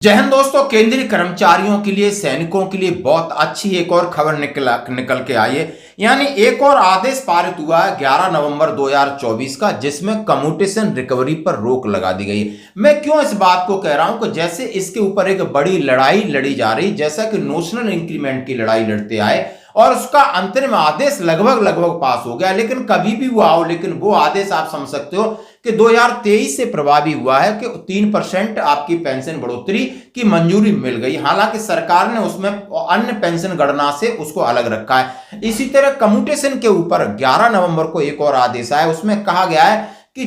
जय हिंद दोस्तों। केंद्रीय कर्मचारियों के लिए, सैनिकों के लिए बहुत अच्छी एक और खबर निकल के आई है। यानी एक और आदेश पारित हुआ है 11 नवंबर 2024 का, जिसमें कम्यूटेशन रिकवरी पर रोक लगा दी गई है। मैं क्यों इस बात को कह रहा हूं कि जैसे इसके ऊपर एक बड़ी लड़ाई लड़ी जा रही, जैसा कि नोशनल इंक्रीमेंट की लड़ाई लड़ते आए और उसका अंतरिम आदेश लगभग पास हो गया, लेकिन कभी भी हुआ हो, लेकिन वो आदेश आप समझ सकते हो कि 2023 से प्रभावी हुआ है कि 3% आपकी पेंशन बढ़ोतरी की मंजूरी मिल गई। हालांकि सरकार ने उसमें अन्य पेंशन गणना से उसको अलग रखा है। इसी तरह कम्यूटेशन के ऊपर 11 नवंबर को एक और आदेश आया, उसमें कहा गया है कि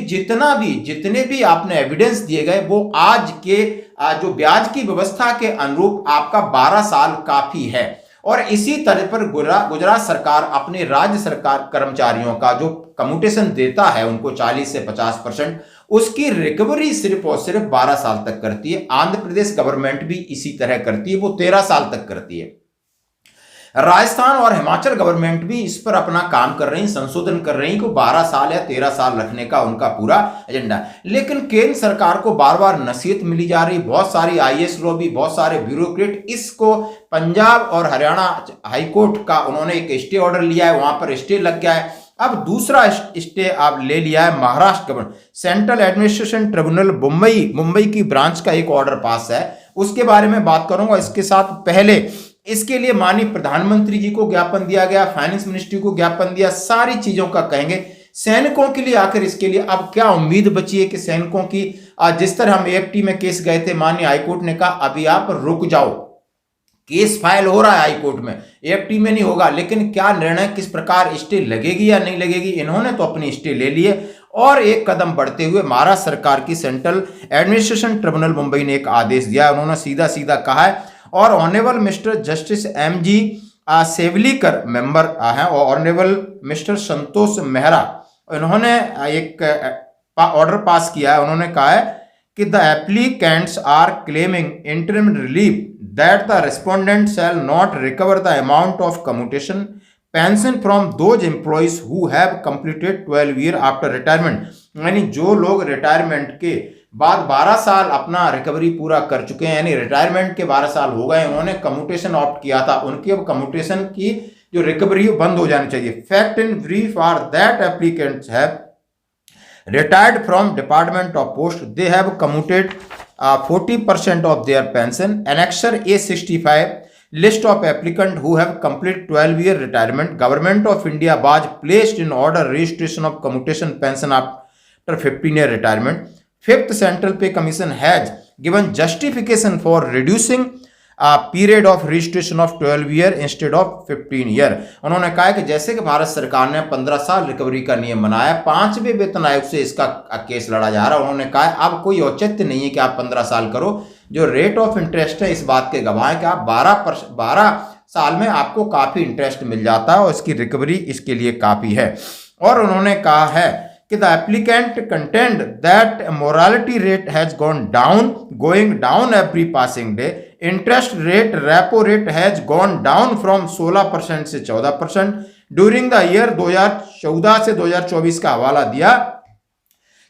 जितने भी आपने एविडेंस दिए गए वो आज के जो ब्याज की व्यवस्था के अनुरूप आपका 12 साल काफी है। और इसी तरह पर गुजरात सरकार अपने राज्य सरकार कर्मचारियों का जो कम्यूटेशन देता है उनको 40 से 50%, उसकी रिकवरी सिर्फ और सिर्फ 12 साल तक करती है। आंध्र प्रदेश गवर्नमेंट भी इसी तरह करती है, वो 13 साल तक करती है। राजस्थान और हिमाचल गवर्नमेंट भी इस पर अपना काम कर रही है, संशोधन कर रही है कि 12 साल या 13 साल रखने का उनका पूरा एजेंडा है। लेकिन केंद्र सरकार को बार बार नसीहत मिली जा रही, बहुत सारी आईएएस लॉबी, बहुत सारे ब्यूरोक्रेट इसको पंजाब और हरियाणा हाईकोर्ट का उन्होंने एक स्टे ऑर्डर लिया है, वहां पर स्टे लग गया है। अब दूसरा स्टे आप ले लिया है Maharashtra government, central administration tribunal Mumbai की ब्रांच का एक ऑर्डर पास है, उसके बारे में बात करूंगा। इसके साथ पहले इसके लिए माननीय प्रधानमंत्री जी को ज्ञापन दिया गया, फाइनेंस मिनिस्ट्री को ज्ञापन दिया, सारी चीजों का कहेंगे। सैनिकों के लिए आखिर इसके लिए अब क्या उम्मीद बची है कि सैनिकों की जिस तरह हम एएफटी में केस गए थे, माननीय हाईकोर्ट ने कहा अभी आप रुक जाओ, केस फाइल हो रहा है हाईकोर्ट में, एएफटी में नहीं होगा, लेकिन क्या निर्णय किस प्रकार स्टे लगेगी या नहीं लगेगी, इन्होंने तो अपनी स्टे ले लिए। और एक कदम बढ़ते हुए महाराष्ट्र सरकार की सेंट्रल एडमिनिस्ट्रेशन ट्रिब्यूनल मुंबई ने एक आदेश दिया, उन्होंने सीधा सीधा कहा है। और honourable mister justice MG Sevlikar member हैं और ऑनरेबल मिस्टर संतोष मेहरा, इन्होंने एक ऑर्डर पास किया है। उन्होंने कहा है कि the applicants are claiming interim relief that the respondent shall not recover the amount of commutation pension from those employees who have completed 12 year after retirement. यानी जो लोग रिटायरमेंट के बाद 12 साल अपना रिकवरी पूरा कर चुके हैं, यानी रिटायरमेंट के 12 साल हो गए, उन्होंने कम्यूटेशन ऑप्ट किया था, उनकी अब कम्यूटेशन की जो रिकवरी बंद हो जानी चाहिए। Fact in brief are that applicants have retired from Department of Post, they have commuted 40% of their pension. Annexure A65, list of applicants who have completed 12-year retirement. Government of India was placed in order registration of commutation pension after 15-year retirement. Fifth, Central Pay Commission has given justification for reducing period of registration of 12 year instead of 15 year. उन्होंने कहा कि जैसे कि भारत सरकार ने 15 साल recovery का नियम बनाया, 5वें वेतन आयोग से इसका केस लड़ा जा रहा है। उन्होंने कहा अब कोई औचित्य नहीं है कि आप 15 साल करो, जो रेट ऑफ इंटरेस्ट है इस बात के गवाह है कि आप 12 साल में आपको काफी इंटरेस्ट मिल जाता है और इसकी रिकवरी इसके लिए काफी है। और उन्होंने कहा है कि the applicant contend that mortality rate has going down every passing day. Interest rate, repo rate has gone down from 16% से 14%. During the year 2014 से 2024 का हवाला दिया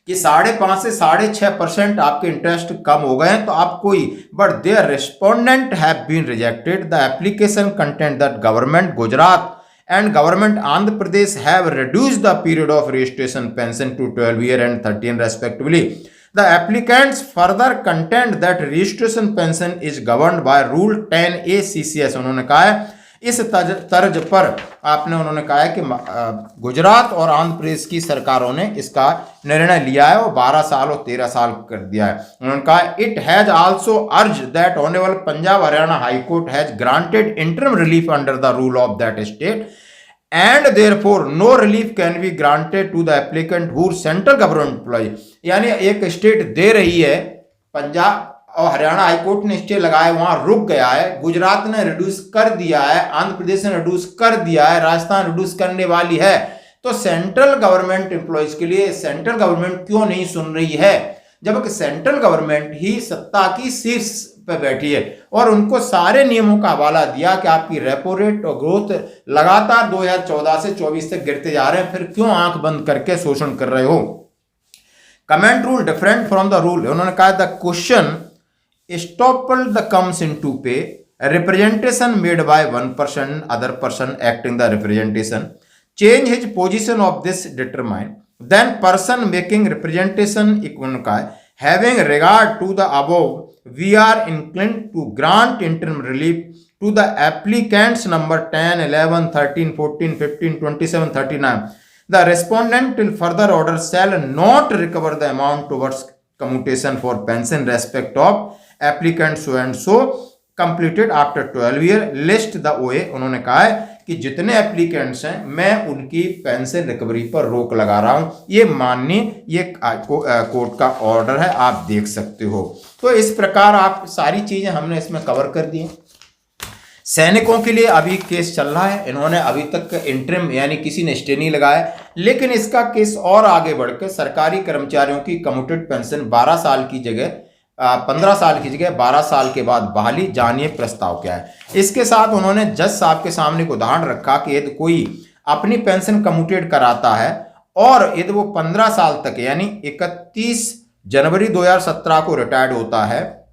कि 5.5 से 6.5% आपके इंटरेस्ट कम हो गए हैं, तो आप कोई but there respondent have been rejected the application content that government Gujarat and government Andhra Pradesh have reduced the period of registration pension to 12 year and 13 respectively. The applicants further contend that registration pension is governed by Rule 10A CCS. उन्होंने कहा है इस तर्ज पर उन्होंने कहा है कि गुजरात और आंध्र प्रदेश की सरकारों ने इसका निर्णय लिया है और 12 साल और 13 साल कर दिया है। उन्होंने कहा it has also urge that honourable Punjab Haryana high court has granted interim relief under the rule of that state and therefore no relief can be granted to the applicant who central government employ. यानी एक state दे रही है, पंजाब और Haryana high court ने stay लगाया, वहां रुक गया है, गुजरात ने रिड्यूस कर दिया है, आंध्र प्रदेश ने रिड्यूस कर दिया है, राजस्थान रिड्यूस करने वाली है, तो सेंट्रल गवर्नमेंट एम्प्लॉयज के लिए सेंट्रल गवर्नमेंट क्यों नहीं सुन रही है, जबकि सेंट्रल गवर्नमेंट ही सत्ता की शीर्ष पर बैठी है और उनको सारे नियमों का हवाला दिया कि आपकी रेपो रेट और ग्रोथ लगातार 2014 से 24 तक गिरते जा रहे हैं, फिर क्यों आंख बंद करके शोषण कर रहे हो। Comment rule different from the rule. उन्होंने कहा the question estoppel the comes into pay, representation made by one person, other person acting the representation, change his position of this determine, then person making representation उनका है, having regard to the above, we are inclined to grant interim relief to the applicants number 10, 11, 13, 14, 15, 27, 39. The respondent till further order shall not recover the amount towards commutation for pension respect of applicant so and so completed after 12 year list the OA. उन्होंने कहा है कि जितने applicants हैं मैं उनकी pension recovery पर रोक लगा रहा हूं, ये माननीय ये कोर्ट का ऑर्डर है, आप देख सकते हो। तो इस प्रकार आप सारी चीजें हमने इसमें कवर कर दी। सैनिकों के लिए अभी केस चल रहा है, इन्होंने अभी तक इंटरिम यानी किसी ने स्टे नहीं लगाया, लेकिन इसका केस और आगे बढ़कर सरकारी कर्मचारियों की कम्यूटेड पेंशन 12 साल की जगह 15 साल की जगह 12 साल के बाद बहाली, जानिए प्रस्ताव क्या है। इसके साथ उन्होंने जज साहब के सामने को उदाहरण रखा कि यदि कोई अपनी पेंशन कम्यूटेड कराता है और यदि वो 15 साल तक यानी 31 जनवरी 2017 को रिटायर्ड होता है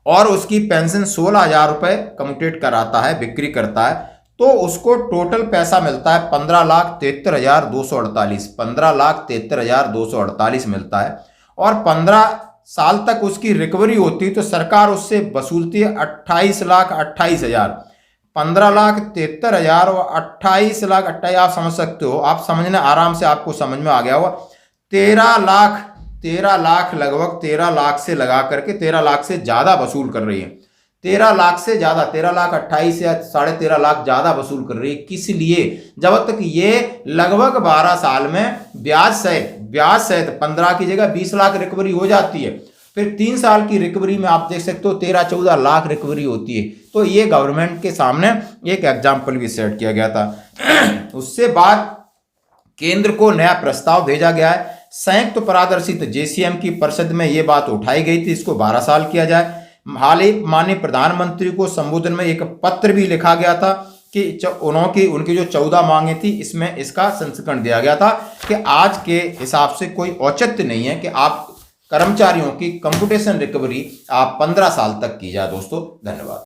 और उसकी पेंशन 16,000 रुपये कम्यूटेड कराता है, बिक्री करता है, तो उसको टोटल पैसा मिलता है 15,73,248 15,73,248 मिलता है। और 15 साल तक उसकी रिकवरी होती है तो सरकार उससे वसूलती है 28,28,000। 15,73,000 और 28,28,000 आप समझ सकते हो, आप समझने आराम से आपको समझ में आ गया होगा। 13 लाख लगभग 13 लाख से लगा करके 13 लाख से ज़्यादा वसूल कर रही है। 13 लाख से ज़्यादा 13,28,000 या 13.5 लाख ज़्यादा वसूल कर रही है। किस लिए? जब तक ये लगभग 12 साल में ब्याज सहित 15 की जगह 20 लाख रिकवरी हो जाती है, फिर 3 साल की रिकवरी में आप देख सकते हो 13-14 लाख रिकवरी होती है। तो ये गवर्नमेंट के सामने एक एग्जाम्पल भी सेट किया गया था। उससे बाद केंद्र को नया प्रस्ताव भेजा गया है, संयुक्त पारदर्शित JCM की परिषद में ये बात उठाई गई थी, इसको 12 साल किया जाए। हाल ही माननीय प्रधानमंत्री को संबोधन में एक पत्र भी लिखा गया था कि उनकी जो 14 मांगे थी इसमें इसका संस्करण दिया गया था कि आज के हिसाब से कोई औचित्य नहीं है कि आप कर्मचारियों की कंप्यूटेशन रिकवरी आप 15 साल तक की जाए। दोस्तों धन्यवाद।